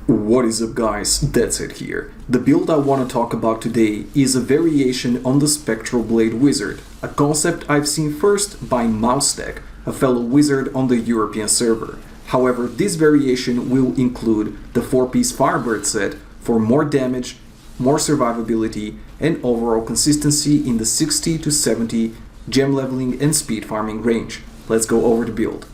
What is up guys, Deadset here. The build I want to talk about today is a variation on the Spectral Blade Wizard, a concept I've seen first by Mousetech, a fellow wizard on the European server. However, this variation will include the 4-piece Firebird set for more damage, more survivability, and overall consistency in the 60 to 70 gem leveling and speed farming range. Let's go over the build.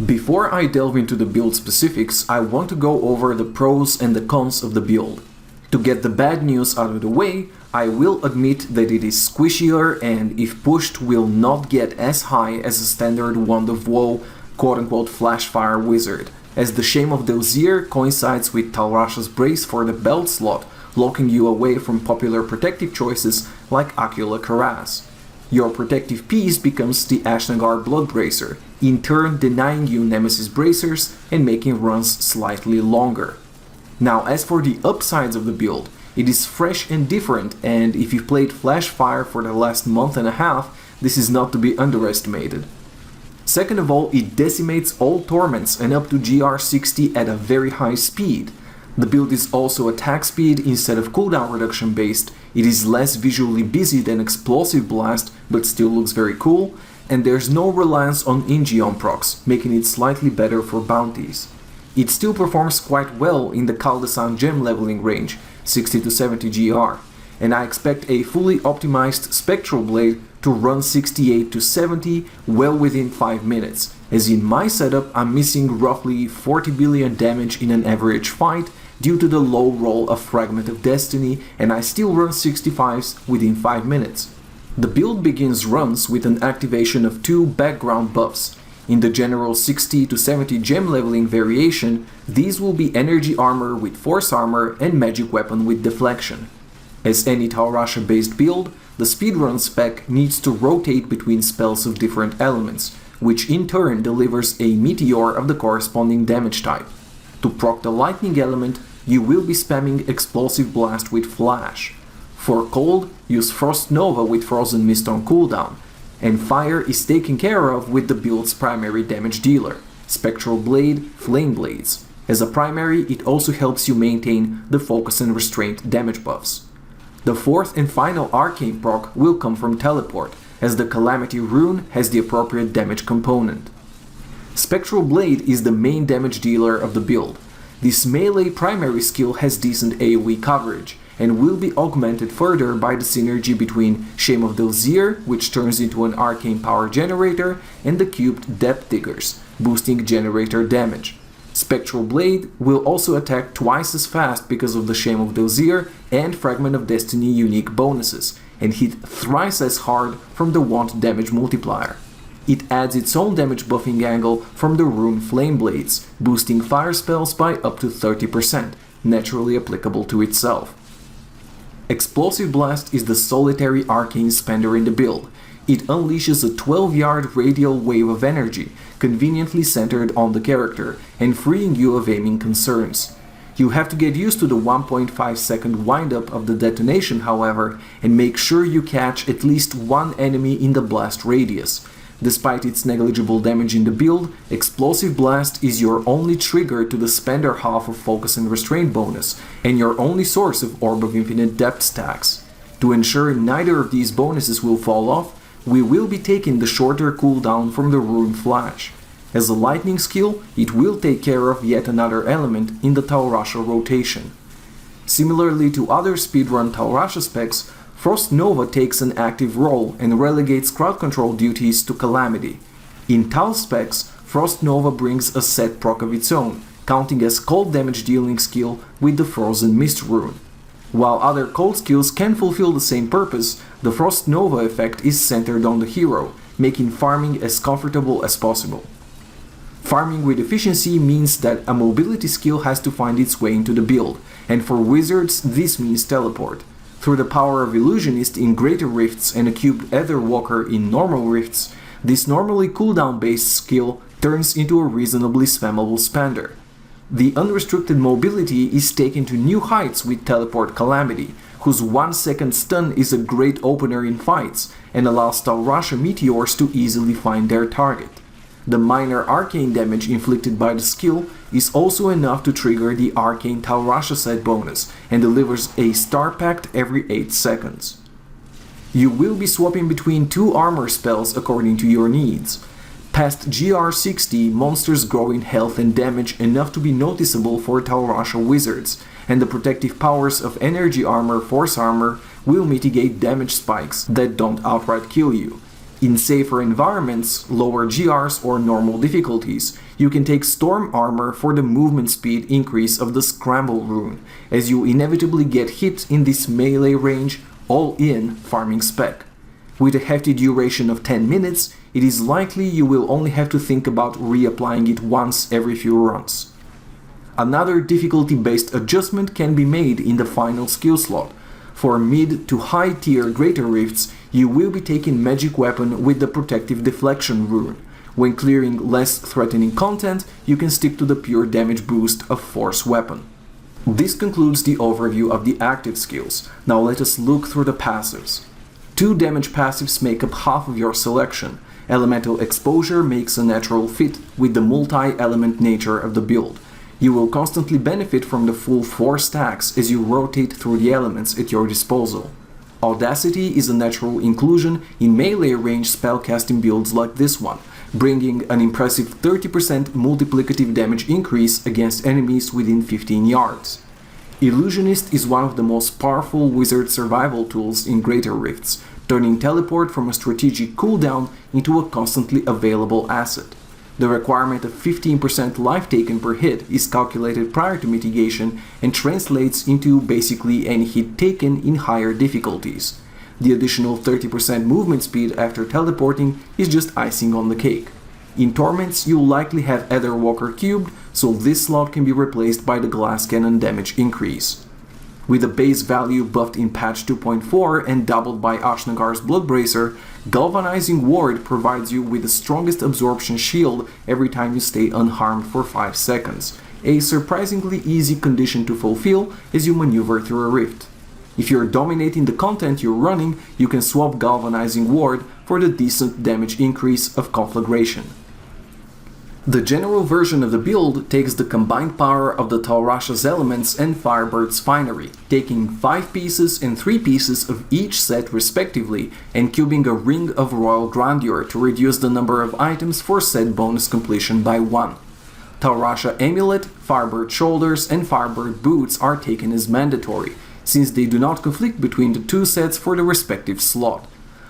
Before I delve into the build specifics, I want to go over the pros and the cons of the build. To get the bad news out of the way, I will admit that it is squishier and if pushed will not get as high as a standard Wand of Woe quote-unquote Flashfire Wizard, as the Shame of Dozier coincides with Talrasha's Brace for the belt slot, locking you away from popular protective choices like Acula Karaz. Your protective piece becomes the Ashnagar Bloodbracer, in turn denying you Nemesis Bracers and making runs slightly longer. Now as for the upsides of the build, it is fresh and different, and if you've played Flashfire for the last month and a half, this is not to be underestimated. Second of all, it decimates all torments and up to GR60 at a very high speed. The build is also attack speed instead of cooldown reduction based, it is less visually busy than Explosive Blast but still looks very cool, and there's no reliance on Ingeon procs, making it slightly better for bounties. It still performs quite well in the Kaldesan gem leveling range, 60 to 70 GR, and I expect a fully optimized Spectral Blade to run 68 to 70 well within 5 minutes, as in my setup I'm missing roughly 40 billion damage in an average fight due to the low roll of Fragment of Destiny, and I still run 65s within 5 minutes. The build begins runs with an activation of 2 background buffs. In the general 60 to 70 gem leveling variation, these will be Energy Armor with Force Armor and Magic Weapon with Deflection. As any Talrasha based build, the speedrun spec needs to rotate between spells of different elements, which in turn delivers a meteor of the corresponding damage type. To proc the lightning element, you will be spamming Explosive Blast with Flash. For cold, use Frost Nova with Frozen Mist on cooldown, and fire is taken care of with the build's primary damage dealer, Spectral Blade, Flame Blades. As a primary, it also helps you maintain the Focus and Restraint damage buffs. The fourth and final arcane proc will come from Teleport, as the Calamity Rune has the appropriate damage component. Spectral Blade is the main damage dealer of the build. This melee primary skill has decent AoE coverage, and will be augmented further by the synergy between Shame of Dozier, which turns into an arcane power generator, and the cubed Depth Diggers, boosting generator damage. Spectral Blade will also attack twice as fast because of the Shame of Dozier and Fragment of Destiny unique bonuses, and hit thrice as hard from the Wand damage multiplier. It adds its own damage buffing angle from the rune Flame Blades, boosting fire spells by up to 30%, naturally applicable to itself. Explosive Blast is the solitary arcane spender in the build. It unleashes a 12-yard radial wave of energy, conveniently centered on the character, and freeing you of aiming concerns. You have to get used to the 1.5 second windup of the detonation, however, and make sure you catch at least one enemy in the blast radius. Despite its negligible damage in the build, Explosive Blast is your only trigger to the spender half of Focus and Restraint bonus, and your only source of Orb of Infinite Depth stacks. To ensure neither of these bonuses will fall off, we will be taking the shorter cooldown from the Rune Flash. As a lightning skill, it will take care of yet another element in the Talrasha rotation. Similarly to other speedrun Talrasha specs, Frost Nova takes an active role and relegates crowd control duties to Calamity. In Tal specs, Frost Nova brings a set proc of its own, counting as cold damage dealing skill with the Frozen Mist rune. While other cold skills can fulfill the same purpose, the Frost Nova effect is centered on the hero, making farming as comfortable as possible. Farming with efficiency means that a mobility skill has to find its way into the build, and for wizards this means Teleport. Through the power of Illusionist in Greater Rifts and a cubed Aetherwalker in Normal Rifts, this normally cooldown based skill turns into a reasonably spammable spender. The unrestricted mobility is taken to new heights with Teleport Calamity, whose 1 second stun is a great opener in fights and allows Talrasha meteors to easily find their target. The minor arcane damage inflicted by the skill is also enough to trigger the Arcane Taurasha set bonus and delivers a Star Pact every 8 seconds. You will be swapping between 2 armor spells according to your needs. Past GR60, monsters grow in health and damage enough to be noticeable for Taurasha wizards, and the protective powers of energy armor, force armor, will mitigate damage spikes that don't outright kill you. In safer environments, lower GRs or normal difficulties, you can take Storm Armor for the movement speed increase of the Scramble rune, as you inevitably get hit in this melee range, all-in farming spec. With a hefty duration of 10 minutes, it is likely you will only have to think about reapplying it once every few runs. Another difficulty-based adjustment can be made in the final skill slot. For mid to high tier Greater Rifts, you will be taking Magic Weapon with the Protective Deflection rune. When clearing less threatening content, you can stick to the pure damage boost of Force Weapon. This concludes the overview of the active skills. Now let us look through the passives. 2 damage passives make up half of your selection. Elemental Exposure makes a natural fit with the multi-element nature of the build. You will constantly benefit from the full 4 stacks as you rotate through the elements at your disposal. Audacity is a natural inclusion in melee range spellcasting builds like this one, bringing an impressive 30% multiplicative damage increase against enemies within 15 yards. Illusionist is one of the most powerful wizard survival tools in Greater Rifts, turning teleport from a strategic cooldown into a constantly available asset. The requirement of 15% life taken per hit is calculated prior to mitigation and translates into basically any hit taken in higher difficulties. The additional 30% movement speed after teleporting is just icing on the cake. In Torments, you'll likely have Etherwalker cubed, so this slot can be replaced by the Glass Cannon damage increase. With a base value buffed in patch 2.4 and doubled by Ashnagar's Bloodbracer, Galvanizing Ward provides you with the strongest absorption shield every time you stay unharmed for 5 seconds, a surprisingly easy condition to fulfill as you maneuver through a rift. If you're dominating the content you're running, you can swap Galvanizing Ward for the decent damage increase of Conflagration. The general version of the build takes the combined power of the Taurasha's elements and Firebird's finery, taking 5 pieces and 3 pieces of each set respectively, and cubing a Ring of Royal Grandeur to reduce the number of items for set bonus completion by 1. Taurasha Amulet, Firebird Shoulders, and Firebird Boots are taken as mandatory, since they do not conflict between the 2 sets for the respective slot.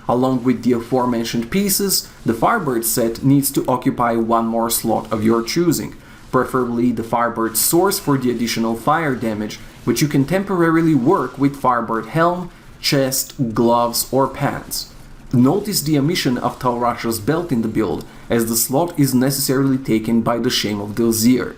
Along with the aforementioned pieces, the Firebird set needs to occupy 1 more slot of your choosing, preferably the Firebird Source for the additional fire damage, which you can temporarily work with Firebird Helm, Chest, Gloves, or Pants. Notice the omission of Taurasha's Belt in the build, as the slot is necessarily taken by the Shame of Dilzir.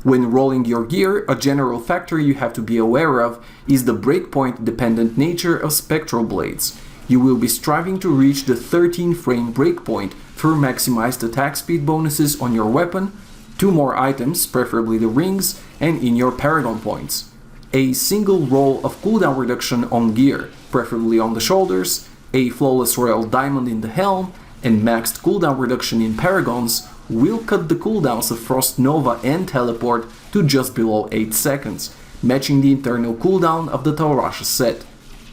When rolling your gear, a general factor you have to be aware of is the breakpoint-dependent nature of Spectral blades. You will be striving to reach the 13-frame breakpoint through maximized attack speed bonuses on your weapon, 2 more items, preferably the rings, and in your Paragon Points. A single roll of cooldown reduction on gear, preferably on the shoulders, a Flawless Royal Diamond in the helm, and maxed cooldown reduction in Paragons will cut the cooldowns of Frost Nova and Teleport to just below 8 seconds, matching the internal cooldown of the Taurasha set.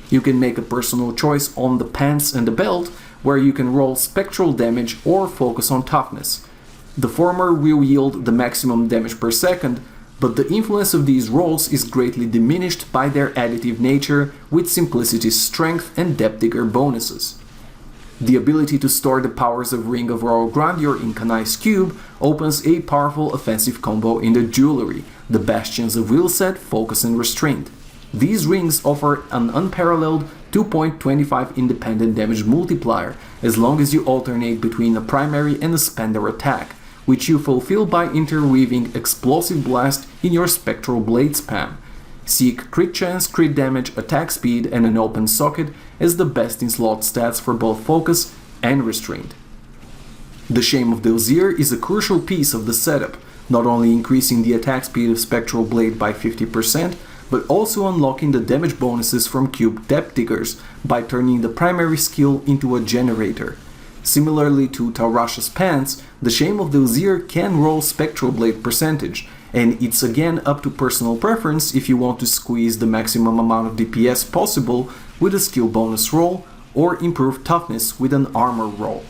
You can make a personal choice on the pants and the belt, where you can roll spectral damage or focus on toughness. The former will yield the maximum damage per second, but the influence of these rolls is greatly diminished by their additive nature with Simplicity's strength and Depth Digger bonuses. The ability to store the powers of Ring of Royal Grandeur in Kanai's cube opens a powerful offensive combo in the Jewelry, the Bastions of Will set, Focus and Restraint. These rings offer an unparalleled 2.25 independent damage multiplier as long as you alternate between a primary and a spender attack, which you fulfill by interweaving Explosive Blast in your Spectral Blade spam. Seek crit chance, crit damage, attack speed, and an open socket as the best in slot stats for both focus and restraint. The Shame of Dilzir is a crucial piece of the setup, not only increasing the attack speed of Spectral Blade by 50%, but also unlocking the damage bonuses from cube Depth Diggers by turning the primary skill into a generator. Similarly to Taurash's pants, the Shame of the Uzier can roll Spectral Blade percentage, and it's again up to personal preference if you want to squeeze the maximum amount of DPS possible with a skill bonus roll, or improve toughness with an armor roll.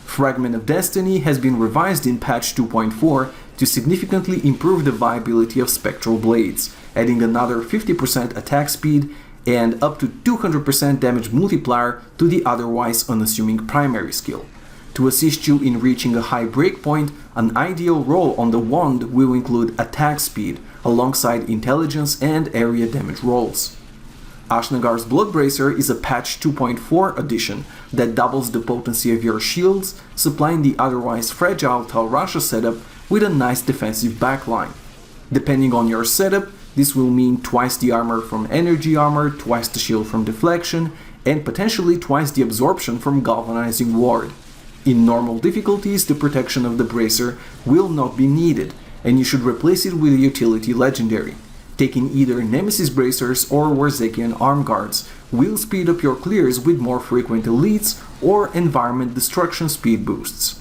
Fragment of Destiny has been revised in patch 2.4 to significantly improve the viability of Spectral Blades, adding another 50% attack speed and up to 200% damage multiplier to the otherwise unassuming primary skill. To assist you in reaching a high breakpoint, an ideal roll on the wand will include attack speed, alongside intelligence and area damage rolls. Ashnagar's Bloodbracer is a patch 2.4 addition that doubles the potency of your shields, supplying the otherwise fragile Taurasha setup with a nice defensive backline. Depending on your setup, this will mean twice the armor from energy armor, twice the shield from deflection, and potentially twice the absorption from galvanizing ward. In normal difficulties, the protection of the bracer will not be needed, and you should replace it with a utility legendary. Taking either Nemesis Bracers or Warzekian Arm Guards will speed up your clears with more frequent elites or environment destruction speed boosts.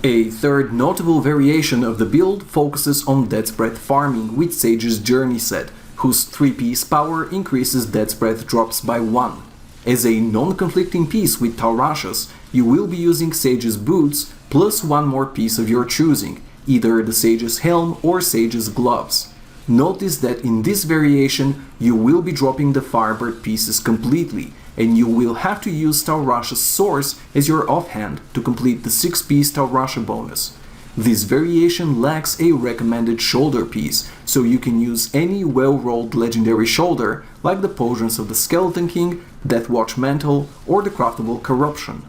A third notable variation of the build focuses on Death's Breath farming with Sage's Journey set, whose 3-piece power increases Death's Breath drops by 1. As a non-conflicting piece with Taurashas, you will be using Sage's Boots plus one more piece of your choosing, either the Sage's Helm or Sage's Gloves. Notice that in this variation, you will be dropping the Firebird pieces completely, and you will have to use Taurasha's Source as your offhand to complete the 6-piece Taurasha bonus. This variation lacks a recommended shoulder piece, so you can use any well-rolled legendary shoulder like the Potions of the Skeleton King, Deathwatch Mantle, or the craftable Corruption.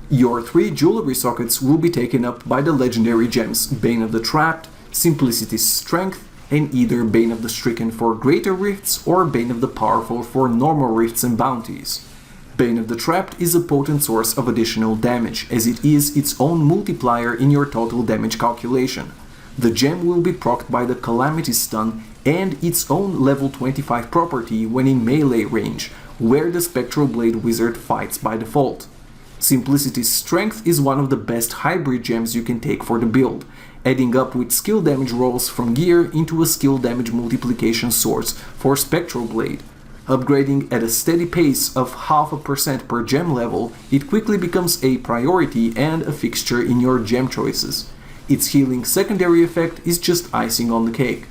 Your 3 jewelry sockets will be taken up by the legendary gems Bane of the Trapped, Simplicity's Strength, and either Bane of the Stricken for greater rifts or Bane of the Powerful for normal rifts and bounties. Bane of the Trapped is a potent source of additional damage, as it is its own multiplier in your total damage calculation. The gem will be procced by the Calamity Stun and its own level 25 property when in melee range, where the Spectral Blade Wizard fights by default. Simplicity's Strength is one of the best hybrid gems you can take for the build, adding up with skill damage rolls from gear into a skill damage multiplication source for Spectral Blade. Upgrading at a steady pace of 0.5% per gem level, it quickly becomes a priority and a fixture in your gem choices. Its healing secondary effect is just icing on the cake.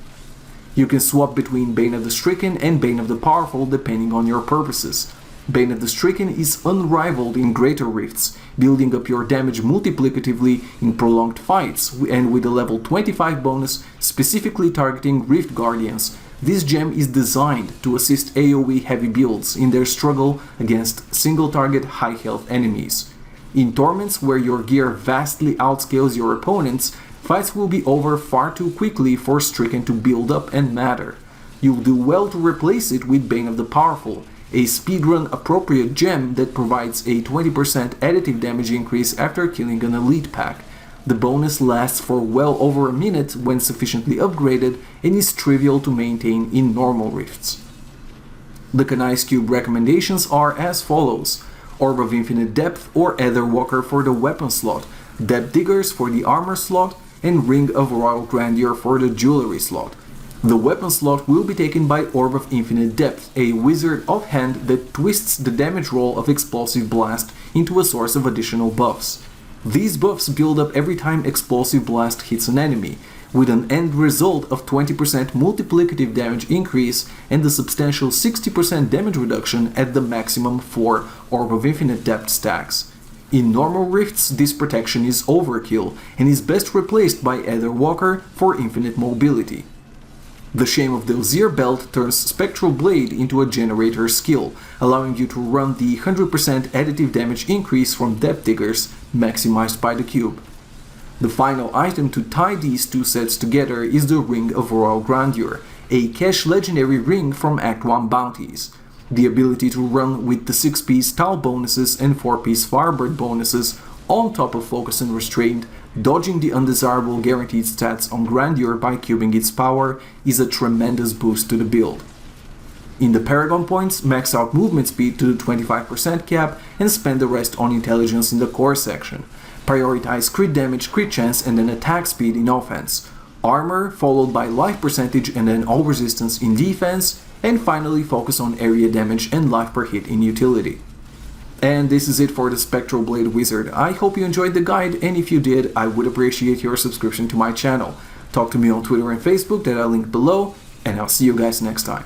You can swap between Bane of the Stricken and Bane of the Powerful depending on your purposes. Bane of the Stricken is unrivaled in greater rifts, building up your damage multiplicatively in prolonged fights, and with a level 25 bonus specifically targeting Rift Guardians. This gem is designed to assist AoE heavy builds in their struggle against single target high health enemies. In Torments, where your gear vastly outscales your opponents, fights will be over far too quickly for Stricken to build up and matter. You'll do well to replace it with Bane of the Powerful, a speedrun appropriate gem that provides a 20% additive damage increase after killing an elite pack. The bonus lasts for well over a minute when sufficiently upgraded and is trivial to maintain in normal rifts. The Kanai's Cube recommendations are as follows: Orb of Infinite Depth or Aetherwalker for the weapon slot, Depth Diggers for the armor slot, and Ring of Royal Grandeur for the jewelry slot. The weapon slot will be taken by Orb of Infinite Depth, a wizard offhand that twists the damage roll of Explosive Blast into a source of additional buffs. These buffs build up every time Explosive Blast hits an enemy, with an end result of 20% multiplicative damage increase and a substantial 60% damage reduction at the maximum 4 Orb of Infinite Depth stacks. In normal rifts, this protection is overkill and is best replaced by Aetherwalker for infinite mobility. The Shame of the Uzier belt turns Spectral Blade into a generator skill, allowing you to run the 100% additive damage increase from Depth Diggers, maximized by the cube. The final item to tie these two sets together is the Ring of Royal Grandeur, a cash legendary ring from Act 1 bounties. The ability to run with the 6-piece Tal bonuses and 4-piece Firebird bonuses on top of Focus and Restraint, dodging the undesirable guaranteed stats on Grandeur by cubing its power, is a tremendous boost to the build. In the Paragon Points, max out movement speed to the 25% cap and spend the rest on intelligence in the core section. Prioritize crit damage, crit chance, and then attack speed in offense. Armor, followed by life percentage and then all resistance in defense, and finally focus on area damage and life per hit in utility. And this is it for the Spectral Blade Wizard. I hope you enjoyed the guide, and if you did, I would appreciate your subscription to my channel. Talk to me on Twitter and Facebook that I link below, and I'll see you guys next time.